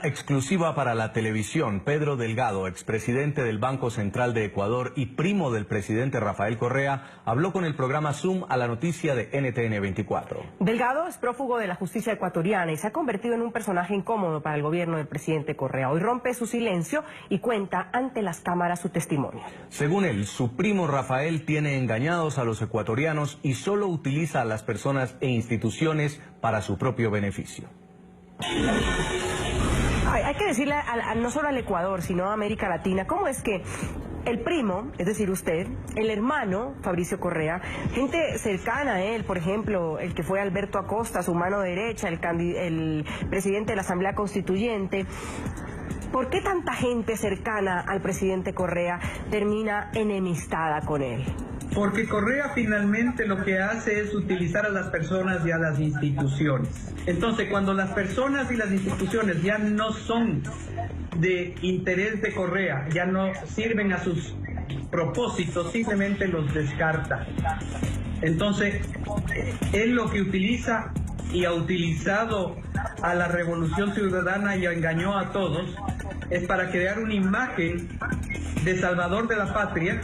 Exclusiva para la televisión. Pedro Delgado, expresidente del Banco Central de Ecuador y primo del presidente Rafael Correa, habló con el programa Zoom a la noticia de NTN 24. Delgado es prófugo de la justicia ecuatoriana y se ha convertido en un personaje incómodo para el gobierno del presidente Correa. Hoy rompe su silencio y cuenta ante las cámaras su testimonio. Según él, su primo Rafael tiene engañados a los ecuatorianos y solo utiliza a las personas e instituciones para su propio beneficio. Hay que decirle no solo al Ecuador, sino a América Latina, ¿cómo es que el primo, es decir usted, el hermano, Fabricio Correa, gente cercana a él, por ejemplo, el que fue Alberto Acosta, su mano derecha, el presidente de la Asamblea Constituyente, ¿por qué tanta gente cercana al presidente Correa termina enemistada con él? Porque Correa finalmente lo que hace es utilizar a las personas y a las instituciones. Entonces, cuando las personas y las instituciones ya no son de interés de Correa, ya no sirven a sus propósitos, simplemente los descarta. Entonces, él lo que utiliza y ha utilizado a la Revolución Ciudadana y engañó a todos, es para crear una imagen de salvador de la patria,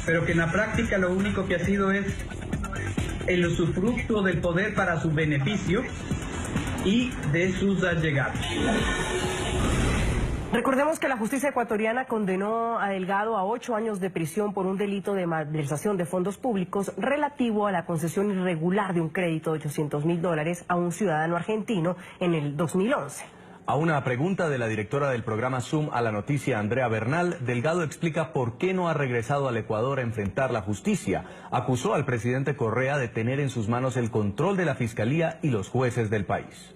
pero que en la práctica lo único que ha sido es el usufructo del poder para su beneficio y de sus allegados. Recordemos que la justicia ecuatoriana condenó a Delgado a 8 años de prisión por un delito de malversación de fondos públicos relativo a la concesión irregular de un crédito de $800.000 a un ciudadano argentino en el 2011. A una pregunta de la directora del programa Zoom a la noticia, Andrea Bernal, Delgado explica por qué no ha regresado al Ecuador a enfrentar la justicia. Acusó al presidente Correa de tener en sus manos el control de la fiscalía y los jueces del país.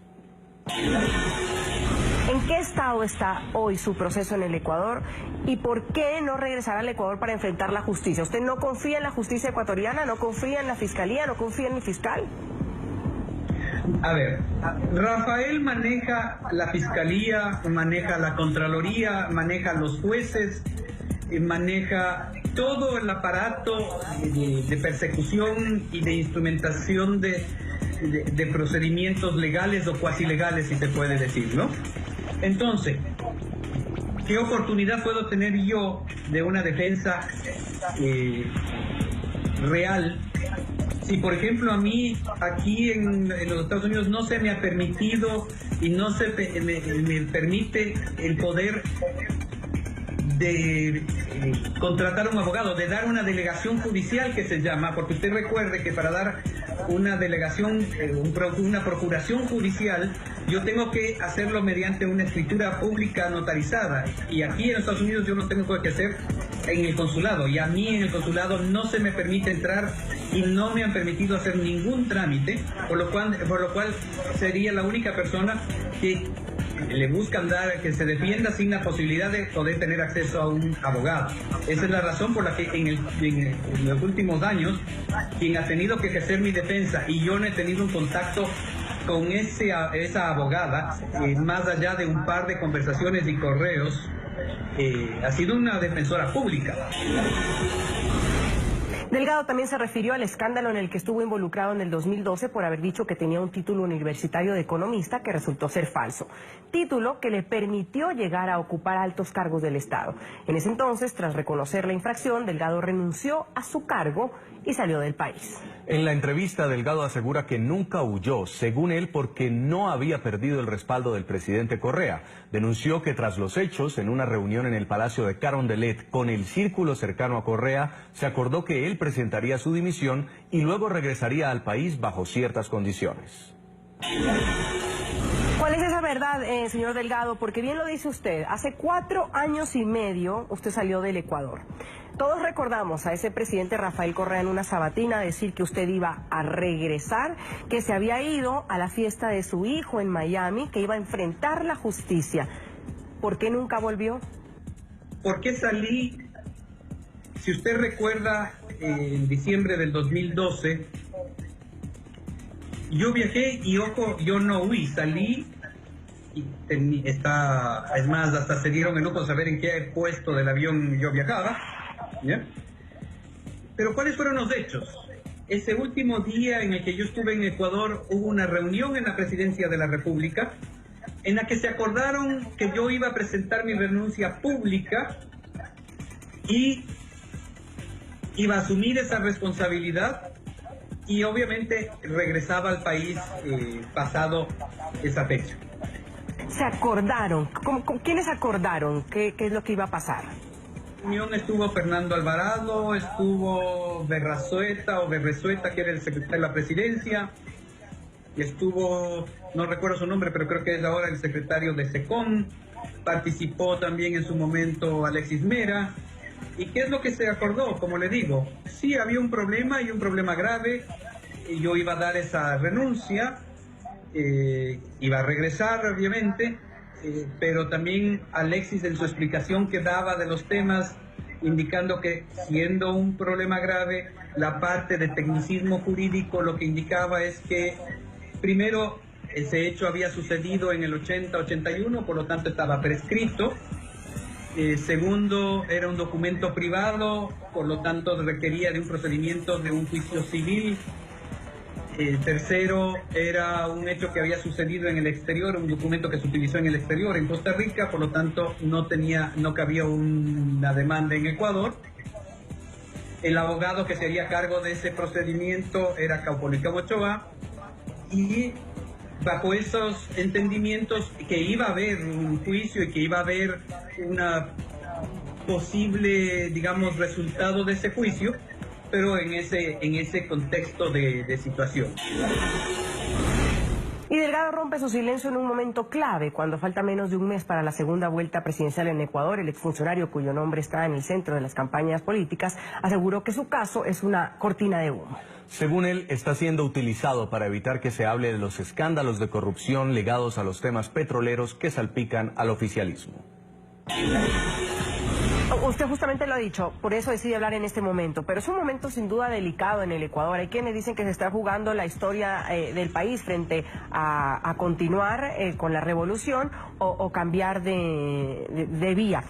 ¿En qué estado está hoy su proceso en el Ecuador y por qué no regresar al Ecuador para enfrentar la justicia? ¿Usted no confía en la justicia ecuatoriana, no confía en la fiscalía, no confía en el fiscal? A ver, Rafael maneja la fiscalía, maneja la contraloría, maneja los jueces, maneja todo el aparato de persecución y de instrumentación de procedimientos legales o cuasi legales, si se puede decir, ¿no? Entonces, ¿qué oportunidad puedo tener yo de una defensa real? Si, por ejemplo, a mí aquí en los Estados Unidos no se me ha permitido y no se me permite el poder de contratar a un abogado, de dar una delegación judicial que se llama, porque usted recuerde que para dar una delegación, una procuración judicial, yo tengo que hacerlo mediante una escritura pública notarizada, y aquí en los Estados Unidos yo lo tengo que hacer en el consulado, y a mí en el consulado no se me permite entrar y no me han permitido hacer ningún trámite, por lo cual sería la única persona que le buscan dar que se defienda sin la posibilidad de poder tener acceso a un abogado. Esa es la razón por la que en los últimos años quien ha tenido que ejercer mi defensa, y yo no he tenido un contacto con esa abogada, más allá de un par de conversaciones y correos, ha sido una defensora pública. Delgado también se refirió al escándalo en el que estuvo involucrado en el 2012 por haber dicho que tenía un título universitario de economista que resultó ser falso. Título que le permitió llegar a ocupar altos cargos del Estado. En ese entonces, tras reconocer la infracción, Delgado renunció a su cargo y salió del país. En la entrevista, Delgado asegura que nunca huyó, según él, porque no había perdido el respaldo del presidente Correa. Denunció que tras los hechos, en una reunión en el Palacio de Carondelet con el círculo cercano a Correa, se acordó que él presentaría su dimisión y luego regresaría al país bajo ciertas condiciones. ¿Cuál es esa verdad, señor Delgado? Porque bien lo dice usted, hace 4 años y medio usted salió del Ecuador. Todos recordamos a ese presidente Rafael Correa en una sabatina decir que usted iba a regresar, que se había ido a la fiesta de su hijo en Miami, que iba a enfrentar la justicia. ¿Por qué nunca volvió? ¿Por qué salí? Si usted recuerda, en diciembre del 2012, yo viajé y, ojo, yo no huí, salí y es más, hasta se dieron el lujo de saber en qué puesto del avión yo viajaba, ¿ya? Pero ¿cuáles fueron los hechos? Ese último día en el que yo estuve en Ecuador hubo una reunión en la Presidencia de la República en la que se acordaron que yo iba a presentar mi renuncia pública y iba a asumir esa responsabilidad y obviamente regresaba al país pasado esa fecha. ¿Se acordaron? ¿Quiénes acordaron? ¿Qué es lo que iba a pasar? En la reunión estuvo Fernando Alvarado, estuvo Berresueta, que era el secretario de la presidencia, y estuvo, no recuerdo su nombre, pero creo que es ahora el secretario de SECOM, participó también en su momento Alexis Mera. ¿Y qué es lo que se acordó? Como le digo, sí había un problema y un problema grave, y yo iba a dar esa renuncia, iba a regresar obviamente, pero también Alexis en su explicación que daba de los temas, indicando que siendo un problema grave, la parte de tecnicismo jurídico lo que indicaba es que primero ese hecho había sucedido en el 80-81, por lo tanto estaba prescrito. Segundo, era un documento privado, por lo tanto requería de un procedimiento de un juicio civil. Tercero, era un hecho que había sucedido en el exterior, un documento que se utilizó en el exterior, en Costa Rica, por lo tanto no cabía una demanda en Ecuador. El abogado que se haría cargo de ese procedimiento era Caupolicán Ochoa, y bajo esos entendimientos que iba a haber un juicio y que iba a haber una posible, digamos, resultado de ese juicio, pero en ese contexto de situación. Y Delgado rompe su silencio en un momento clave, cuando falta menos de un mes para la segunda vuelta presidencial en Ecuador. El exfuncionario, cuyo nombre está en el centro de las campañas políticas, aseguró que su caso es una cortina de humo. Según él, está siendo utilizado para evitar que se hable de los escándalos de corrupción ligados a los temas petroleros que salpican al oficialismo. Usted justamente lo ha dicho, por eso decide hablar en este momento, pero es un momento sin duda delicado en el Ecuador. Hay quienes dicen que se está jugando la historia del país frente a continuar con la revolución o cambiar de vía.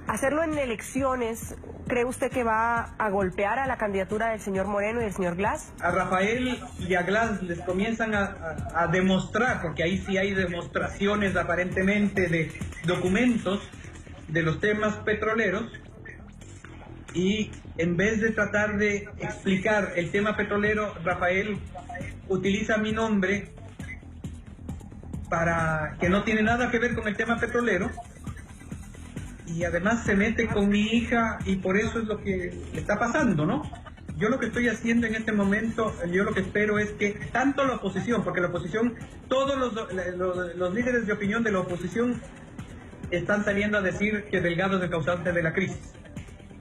Hacerlo en elecciones, ¿cree usted que va a golpear a la candidatura del señor Moreno y del señor Glass? A Rafael y a Glass les comienzan a demostrar, porque ahí sí hay demostraciones aparentemente de documentos de los temas petroleros, y en vez de tratar de explicar el tema petrolero, Rafael utiliza mi nombre para que no tiene nada que ver con el tema petrolero, y además se mete con mi hija, y por eso es lo que está pasando, ¿no? Yo lo que estoy haciendo en este momento, yo lo que espero es que tanto la oposición, porque la oposición, todos los líderes de opinión de la oposición están saliendo a decir que Delgado es el causante de la crisis,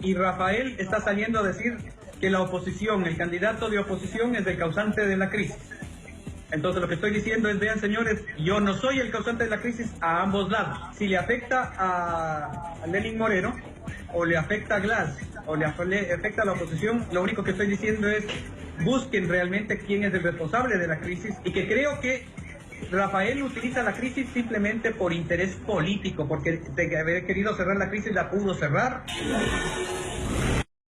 y Rafael está saliendo a decir que la oposición, el candidato de oposición es el causante de la crisis. Entonces lo que estoy diciendo es, vean señores, yo no soy el causante de la crisis a ambos lados. Si le afecta a Lenín Moreno, o le afecta a Glass, o le afecta a la oposición, lo único que estoy diciendo es, busquen realmente quién es el responsable de la crisis, y que creo que Rafael utiliza la crisis simplemente por interés político, porque de haber querido cerrar la crisis la pudo cerrar.